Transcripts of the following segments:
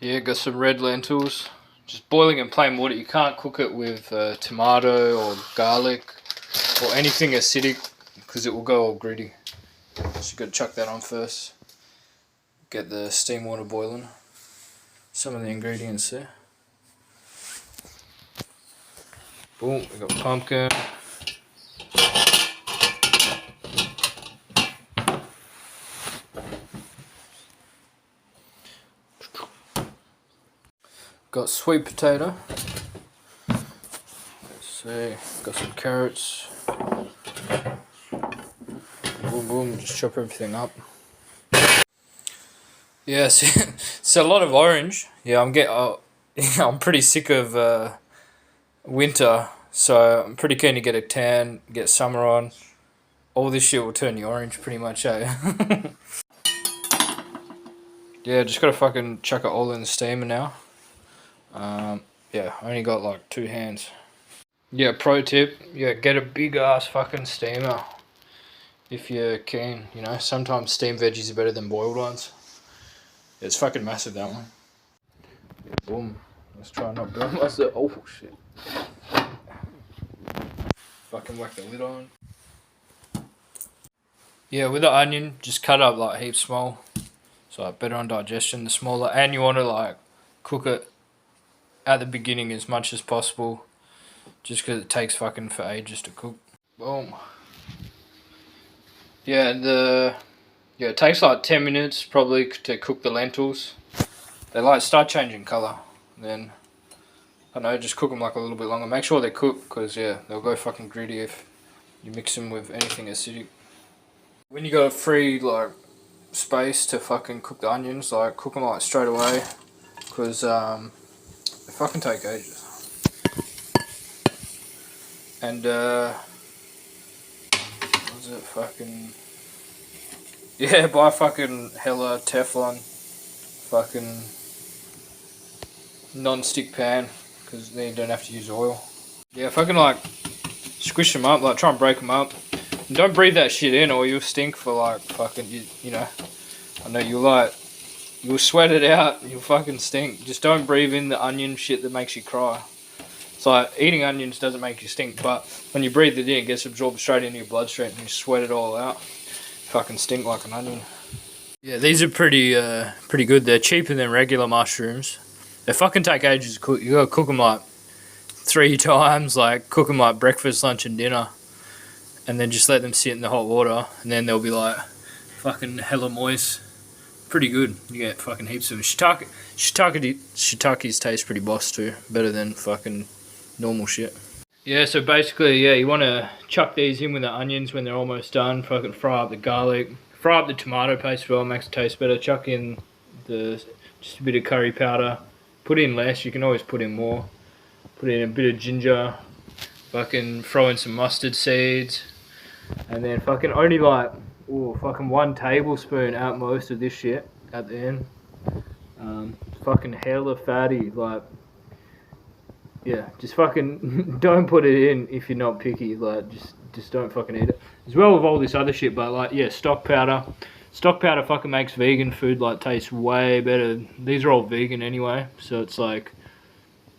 Yeah, got some red lentils. Just boiling in plain water. You can't cook it with tomato or garlic or anything acidic because it will go all gritty. So you got to chuck that on first. Get the steam water boiling. Some of the ingredients there. Boom, we got pumpkin. Got sweet potato. Let's see, got some carrots. Boom, boom, just chop everything up. Yeah, so a lot of orange. Yeah, I'm pretty sick of winter, so I'm pretty keen to get a tan, get summer on. All this shit will turn you orange pretty much, eh? Yeah, just gotta fucking chuck it all in the steamer now. Yeah, I only got like 2 hands. Yeah, pro tip, yeah, get a big ass fucking steamer if you're keen, you know. Sometimes steamed veggies are better than boiled ones. Yeah, it's fucking massive, that one. Yeah, boom. Let's try and not burn myself. Oh shit. Fucking whack the lid on. Yeah, with the onion, just cut up like heaps small. So like better on digestion, the smaller. And you want to like cook it at the beginning as much as possible. Just because it takes fucking for ages to cook. Boom. Yeah, it takes like 10 minutes probably to cook the lentils. They like start changing colour. Then, I don't know, just cook them like a little bit longer. Make sure they're cooked because, yeah, they'll go fucking gritty if you mix them with anything acidic. When you got free, like, space to fucking cook the onions, like, cook them like straight away because they fucking take ages. And, what was it, fucking... Yeah, buy fucking hella Teflon fucking non-stick pan because then you don't have to use oil. Yeah, fucking like squish them up, like try and break them up. And don't breathe that shit in or you'll stink for like fucking, you know, I know you'll sweat it out, you'll fucking stink. Just don't breathe in the onion shit that makes you cry. It's like eating onions doesn't make you stink, but when you breathe it in, it gets absorbed straight into your bloodstream and you sweat it all out. Fucking stink like an onion. Yeah, these are pretty good. They're cheaper than regular mushrooms. They fucking take ages to cook. You gotta cook them like 3 times, like cook them like breakfast, lunch, and dinner, and then just let them sit in the hot water, and then they'll be like fucking hella moist. Pretty good. You get fucking heaps of them. Shiitakes taste pretty boss too. Better than fucking normal shit. Yeah, so basically, yeah, you want to chuck these in with the onions when they're almost done. Fucking fry up the garlic. Fry up the tomato paste as well, makes it taste better. Chuck in just a bit of curry powder. Put in less, you can always put in more. Put in a bit of ginger. Fucking throw in some mustard seeds. And then fucking only like, fucking 1 tablespoon at most of this shit at the end. Fucking hella fatty, like... Yeah, just fucking don't put it in if you're not picky. Like, just don't fucking eat it. As well with all this other shit, but like, yeah, stock powder. Stock powder fucking makes vegan food like taste way better. These are all vegan anyway, so it's like,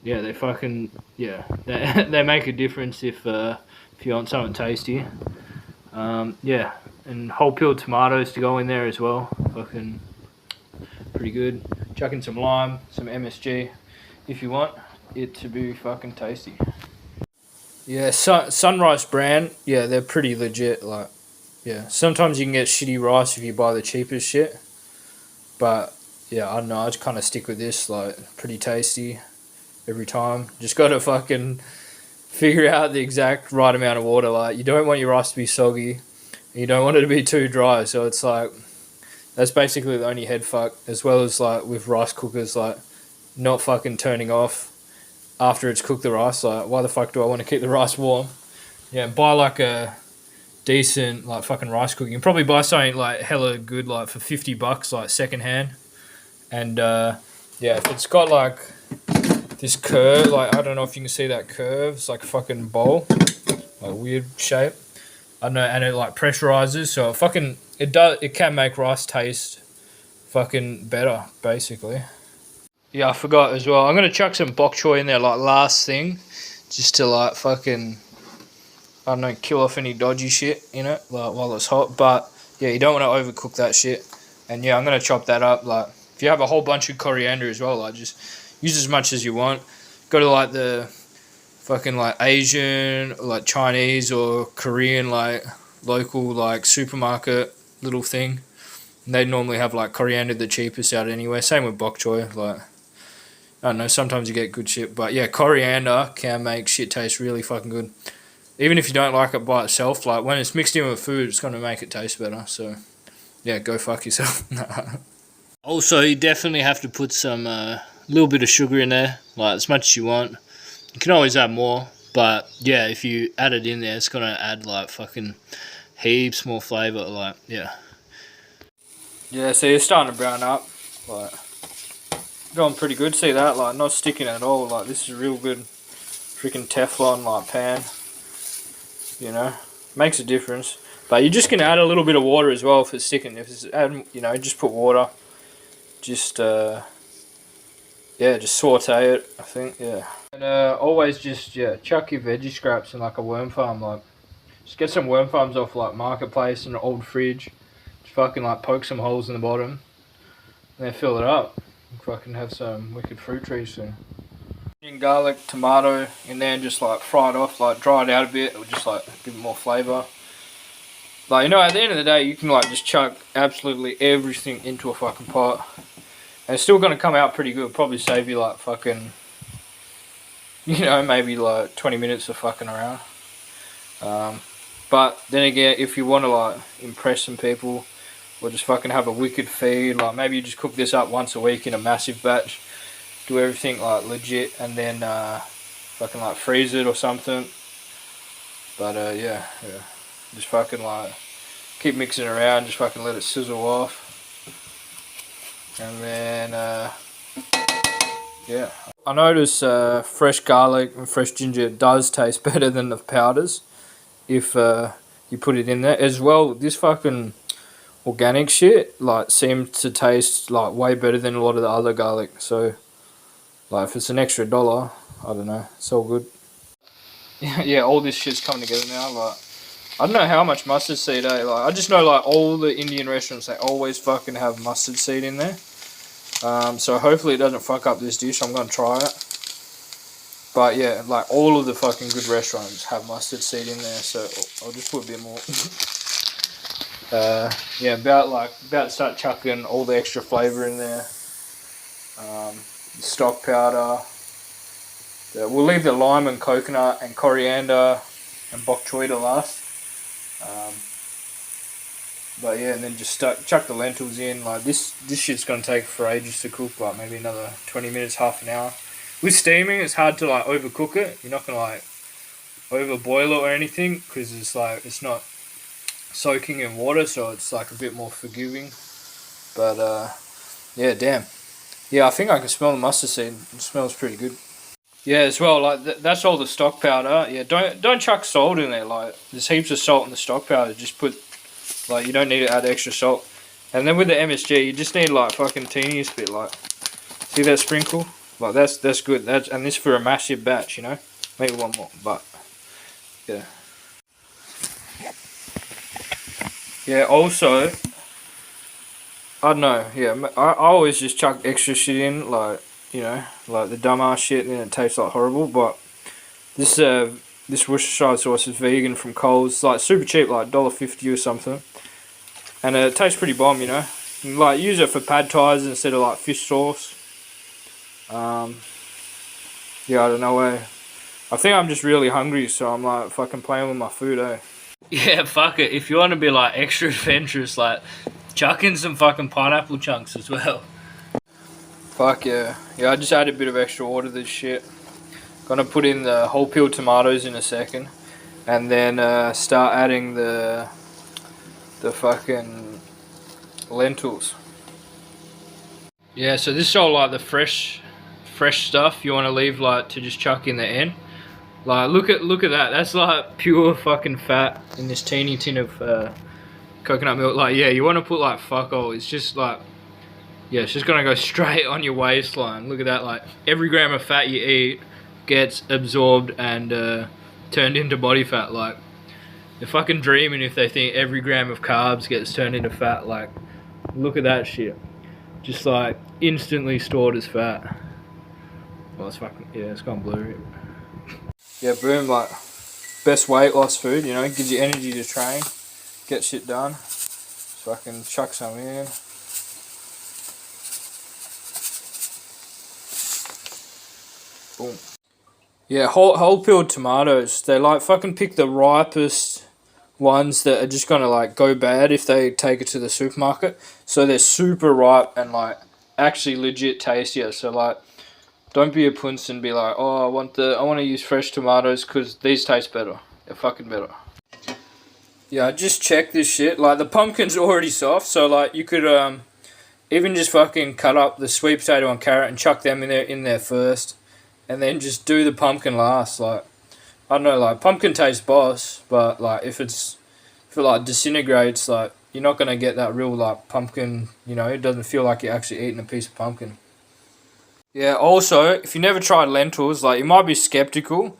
yeah, they fucking, yeah, they make a difference if you want something tasty. Yeah, and whole peeled tomatoes to go in there as well. Fucking pretty good. Chuck in some lime, some MSG if you want it to be fucking tasty. Yeah, Sunrise brand, yeah, they're pretty legit. Like, yeah, sometimes you can get shitty rice if you buy the cheapest shit, but yeah, I don't know, I just kind of stick with this. Like, pretty tasty every time. Just gotta fucking figure out the exact right amount of water. Like, you don't want your rice to be soggy, and you don't want it to be too dry. So it's like, that's basically the only head fuck. As well as like with rice cookers, like not fucking turning off after it's cooked the rice. Like, why the fuck do I want to keep the rice warm? Yeah, buy like a decent like fucking rice cooker. You can probably buy something like hella good like for $50 like second hand. And yeah, if it's got like this curve, like I don't know if you can see that curve, it's like a fucking bowl, like weird shape. I don't know, and it like pressurizes, so it can make rice taste fucking better, basically. Yeah, I forgot as well. I'm gonna chuck some bokchoy in there like last thing, just to like fucking, I don't know, kill off any dodgy shit in it like while it's hot. But yeah, you don't want to overcook that shit. And yeah, I'm gonna chop that up. Like if you have a whole bunch of coriander as well, like just use as much as you want. Go to like the fucking like Asian, like Chinese or Korean like local like supermarket little thing. And they normally have like coriander the cheapest out anywhere. Same with bok choy. Like I don't know, sometimes you get good shit, but yeah, coriander can make shit taste really fucking good. Even if you don't like it by itself, like when it's mixed in with food, it's gonna make it taste better. So yeah, go fuck yourself. Also, you definitely have to put some little bit of sugar in there, like as much as you want. You can always add more, but yeah, if you add it in there, it's gonna add like fucking heaps more flavour. Like yeah, yeah. So you're starting to brown up, like going pretty good. See that? Like not sticking at all. Like this is real good, freaking Teflon like pan. You know, makes a difference. But you're just gonna add a little bit of water as well if it's sticking. If it's add, you know, just put water. Just yeah, just saute it. I think yeah. And always just chuck your veggie scraps in like a worm farm. Like just get some worm farms off like marketplace and an old fridge. Just fucking like poke some holes in the bottom, and then fill it up. And fucking have some wicked fruit trees soon. Onion, garlic, tomato in there, and just like fry it off, like dry it out a bit. It'll just like give it more flavour. Like, you know, at the end of the day, you can like just chuck absolutely everything into a fucking pot. And it's still going to come out pretty good. Probably save you like fucking, you know, maybe like 20 minutes of fucking around. But then again, if you want to like impress some people, or just fucking have a wicked feed, like maybe you just cook this up once a week in a massive batch. Do everything like legit, and then fucking like freeze it or something. But yeah. Just fucking like keep mixing around, just fucking let it sizzle off. And then yeah. I notice fresh garlic and fresh ginger does taste better than the powders if you put it in there. As well, this fucking organic shit like seems to taste like way better than a lot of the other garlic. So like if it's an extra $1, I don't know, it's all good. Yeah, all this shit's coming together now. Like I don't know how much mustard seed, Like I just know like all the Indian restaurants, they always fucking have mustard seed in there. So hopefully it doesn't fuck up this dish. I'm gonna try it. But yeah, like all of the fucking good restaurants have mustard seed in there, so I'll just put a bit more. Yeah, about to start chucking all the extra flavour in there. Stock powder. We'll leave the lime and coconut and coriander and bok choy to last. But yeah, and then just chuck the lentils in. Like this shit's gonna take for ages to cook. Like maybe another 20 minutes, half an hour. With steaming, it's hard to like overcook it. You're not gonna like overboil it or anything because it's like it's not soaking in water, so it's like a bit more forgiving. But yeah, damn. Yeah, I think I can smell the mustard seed. It smells pretty good. Yeah, as well, like that's all the stock powder. Yeah, don't chuck salt in there. Like there's heaps of salt in the stock powder. Just put like you don't need to add extra salt. And then with the MSG, you just need like fucking teeniest bit. Like see that sprinkle? Like that's good. And this for a massive batch, you know. Maybe one more, but yeah. Yeah. Also, I don't know. Yeah, I always just chuck extra shit in, like. You know, like the dumbass shit, and then it tastes like horrible. But this Worcestershire sauce is vegan from Coles. It's like super cheap, like $1.50 or something, and it tastes pretty bomb. You know, you can, like use it for pad thais instead of like fish sauce. Yeah, I don't know. I think I'm just really hungry, so I'm like fucking playing with my food. Yeah, fuck it. If you want to be like extra adventurous, like chuck in some fucking pineapple chunks as well. Fuck yeah. Yeah, I just added a bit of extra water to this shit. Gonna put in the whole peeled tomatoes in a second. And then start adding the fucking lentils. Yeah, so this is all like the fresh stuff you want to leave like to just chuck in the end. Like look at that. That's like pure fucking fat in this teeny tin of coconut milk. Like yeah, you want to put like fuck all. It's just like Yeah, it's just gonna go straight on your waistline. Look at that, like every gram of fat you eat gets absorbed and turned into body fat. Like they're fucking dreaming if they think every gram of carbs gets turned into fat. Like look at that shit. Just like instantly stored as fat. Well, it's fucking, yeah, it's gone blurry. Yeah, boom, like best weight loss food, you know, gives you energy to train, get shit done. So I can chuck some in. Boom. Yeah, whole peeled tomatoes. They like fucking pick the ripest ones that are just gonna like go bad if they take it to the supermarket. So they're super ripe and like actually legit tastier. So like, don't be a punce and be like, oh, I want to use fresh tomatoes because these taste better. They're fucking better. Yeah, I just checked this shit. Like the pumpkin's already soft, so like you could even just fucking cut up the sweet potato and carrot and chuck them in there first, and then just do the pumpkin last. Like I don't know, like pumpkin tastes boss, but like if it like disintegrates, like you're not gonna get that real like pumpkin. You know, it doesn't feel like you're actually eating a piece of pumpkin. Yeah. Also, if you never tried lentils, like you might be skeptical,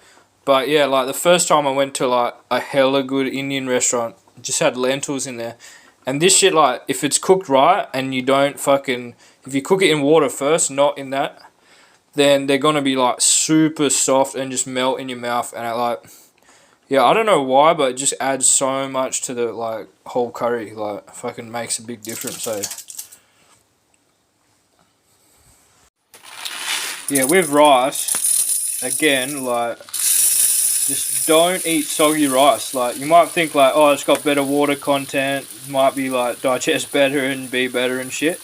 but yeah, like the first time I went to like a hella good Indian restaurant, just had lentils in there. And this shit, like, if it's cooked right and you don't fucking... If you cook it in water first, not in that, then they're gonna be, like, super soft and just melt in your mouth. And, yeah, I don't know why, but it just adds so much to the, like, whole curry. Like, fucking makes a big difference, so... Yeah, with rice, again, like... Just don't eat soggy rice. Like you might think like, oh, it's got better water content, might be like digest better and be better and shit.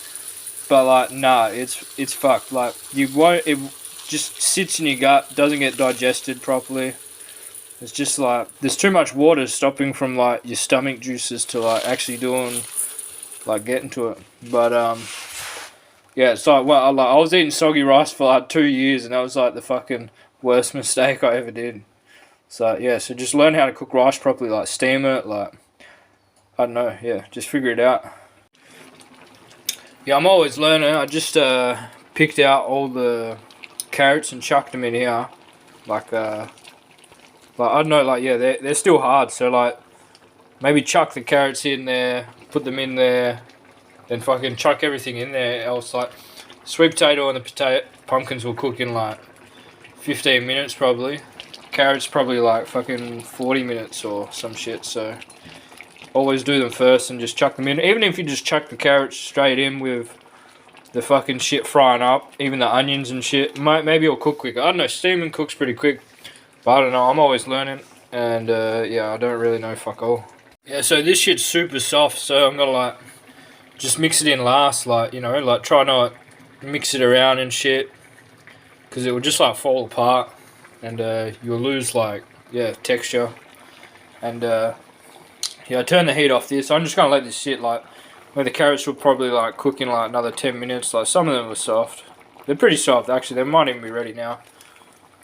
But like, nah, it's fucked. Like you won't. It just sits in your gut, doesn't get digested properly. It's just like there's too much water stopping from like your stomach juices to like actually doing like getting to it. But yeah, it's like I was eating soggy rice for like 2 years, and that was like the fucking worst mistake I ever did. So yeah, so just learn how to cook rice properly, like steam it, like I don't know, yeah, just figure it out. Yeah, I'm always learning. I just picked out all the carrots and chucked them in here, like I don't know, like yeah, they're still hard. So like maybe chuck the carrots in there, put them in there, then fucking chuck everything in there. Else like sweet potato and the pumpkins will cook in like 15 minutes probably. Carrots probably like fucking 40 minutes or some shit, so always do them first and just chuck them in. Even if you just chuck the carrots straight in with the fucking shit frying up, even the onions and shit, maybe it'll cook quicker. I don't know, steaming cooks pretty quick, but I don't know, I'm always learning, and yeah, I don't really know fuck all. Yeah, so this shit's super soft, so I'm gonna like just mix it in last, like, you know, like try not mix it around and shit, because it will just like fall apart. And you'll lose like, yeah, texture. And yeah, I turn the heat off this. I'm just gonna let this sit like, where the carrots will probably like cook in like another 10 minutes. Like some of them are soft. They're pretty soft actually. They might even be ready now.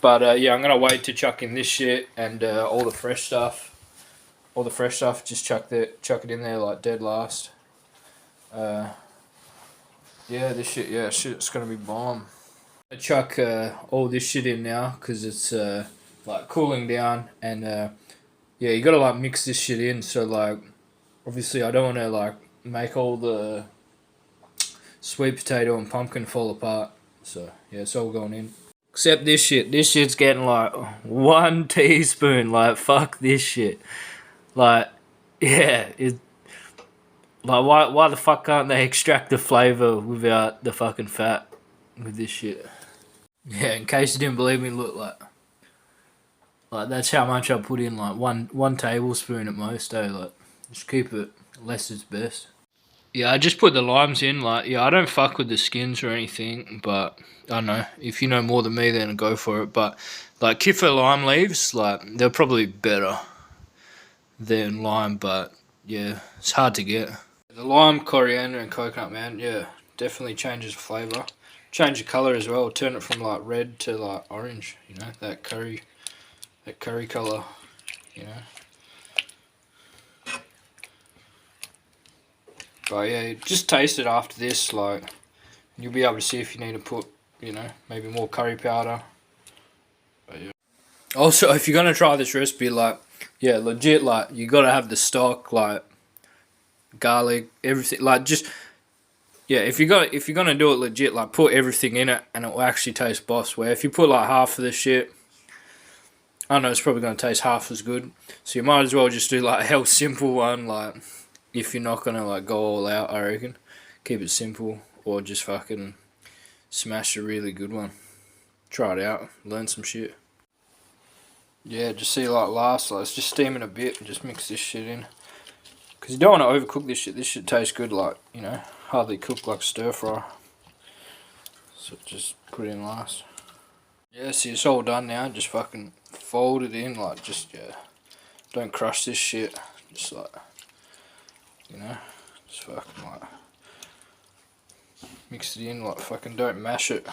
But yeah, I'm gonna wait to chuck in this shit and all the fresh stuff. All the fresh stuff, just chuck it in there like dead last. Yeah, this shit, yeah, it's gonna be bomb. I chuck all this shit in now because it's like cooling down, and yeah, you gotta like mix this shit in. So like, obviously, I don't want to like make all the sweet potato and pumpkin fall apart. So yeah, it's all going in. Except this shit. This shit's getting like 1 teaspoon. Like fuck this shit. Like yeah, it. Like why the fuck can't they extract the flavor without the fucking fat with this shit? Yeah, in case you didn't believe me, look, like that's how much I put in, like one tablespoon at most, eh? Like, just keep it less is best. Yeah, I just put the limes in, like, yeah, I don't fuck with the skins or anything, but I don't know, if you know more than me, then go for it. But like kiffer lime leaves, like they're probably better than lime, but yeah, it's hard to get. The lime, coriander, and coconut, man, yeah, definitely changes the flavour. Change the colour as well, turn it from like red to like orange, you know, that curry colour, you know. But yeah, just taste it after this, like, you'll be able to see if you need to put, you know, maybe more curry powder. But yeah. Also, if you're gonna try this recipe, like, yeah, legit, like, you gotta have the stock, like, garlic, everything, like, just, yeah, if you're gonna do it legit, like, put everything in it, and it will actually taste boss. Where if you put like half of the shit, I know it's probably gonna taste half as good. So you might as well just do like a health simple one, like, if you're not gonna like go all out, I reckon. Keep it simple, or just fucking smash a really good one. Try it out, learn some shit. Yeah, just see like last, like, it's just steaming a bit and just mix this shit in. Because you don't want to overcook this shit. This shit tastes good, like, you know, hardly cooked like stir fry. So just put it in last. Yeah, see, it's all done now. Just fucking fold it in, like, just, yeah. Don't crush this shit. Just like, you know, just fucking like mix it in, like, fucking don't mash it.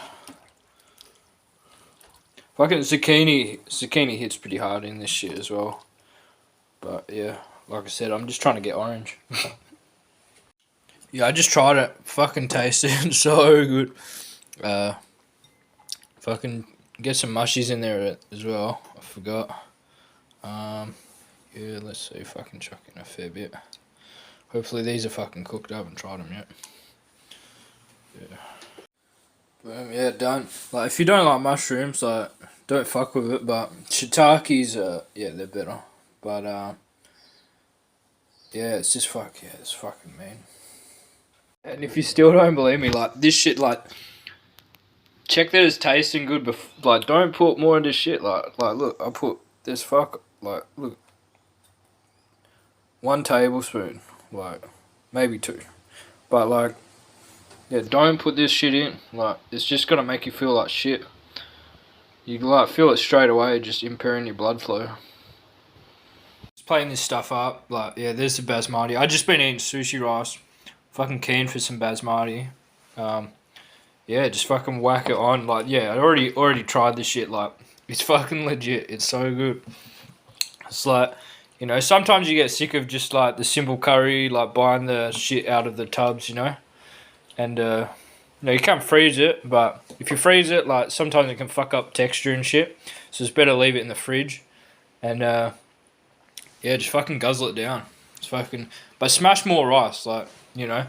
Fucking zucchini hits pretty hard in this shit as well. But yeah, like I said, I'm just trying to get orange. Yeah, I just tried it. Fucking tasted so good. Fucking get some mushies in there as well. I forgot. Yeah, let's see if I can chuck in a fair bit. Hopefully these are fucking cooked. I haven't tried them yet. Yeah. Boom, yeah, done. Like, if you don't like mushrooms, like, don't fuck with it, but shiitakes, yeah, they're better. But, yeah, it's just it's fucking mean. And if you still don't believe me, like, this shit, like, check that it's tasting good, like, don't put more into shit, like, look, I put this like, look, 1 tablespoon, like, maybe 2, but, like, yeah, don't put this shit in, like, it's just gonna make you feel like shit. You, like, feel it straight away, just impairing your blood flow. Just plating this stuff up, like, yeah, there's the basmati. I just been eating sushi rice, fucking keen for some basmati. Yeah, just fucking whack it on, like, yeah, I already tried this shit, like, it's fucking legit, it's so good. It's like, you know, sometimes you get sick of just, like, the simple curry, like, buying the shit out of the tubs, you know, and, you know, you can't freeze it, but if you freeze it, like, sometimes it can fuck up texture and shit, so it's better leave it in the fridge, and, yeah, just fucking guzzle it down. It's fucking, but smash more rice, like, you know,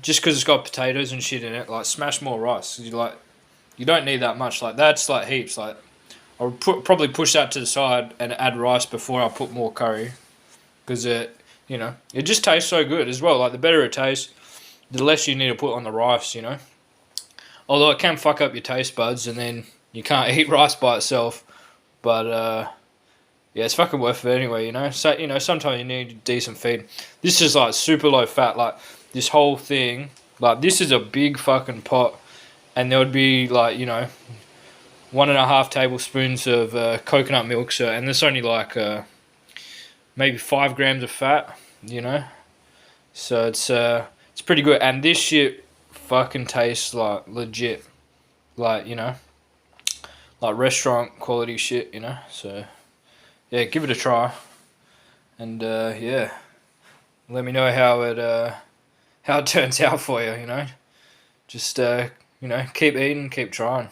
just because it's got potatoes and shit in it, like, smash more rice. You don't need that much, like, that's, like, heaps, like, I'll probably push that to the side and add rice before I put more curry, because it, you know, it just tastes so good as well. Like, the better it tastes, the less you need to put on the rice, you know. Although it can fuck up your taste buds, and then you can't eat rice by itself. But yeah, it's fucking worth it anyway, you know. So, you know, sometimes you need a decent feed. This is like super low fat, like this whole thing. Like, this is a big fucking pot, and there would be, like, you know, 1.5 tablespoons of coconut milk, so, and there's only like maybe 5 grams of fat, you know, so it's pretty good. And this shit fucking tastes like legit, like, you know, like restaurant quality shit, you know. So yeah, give it a try, and yeah, let me know how it turns out for you, you know. Just you know, keep eating, keep trying.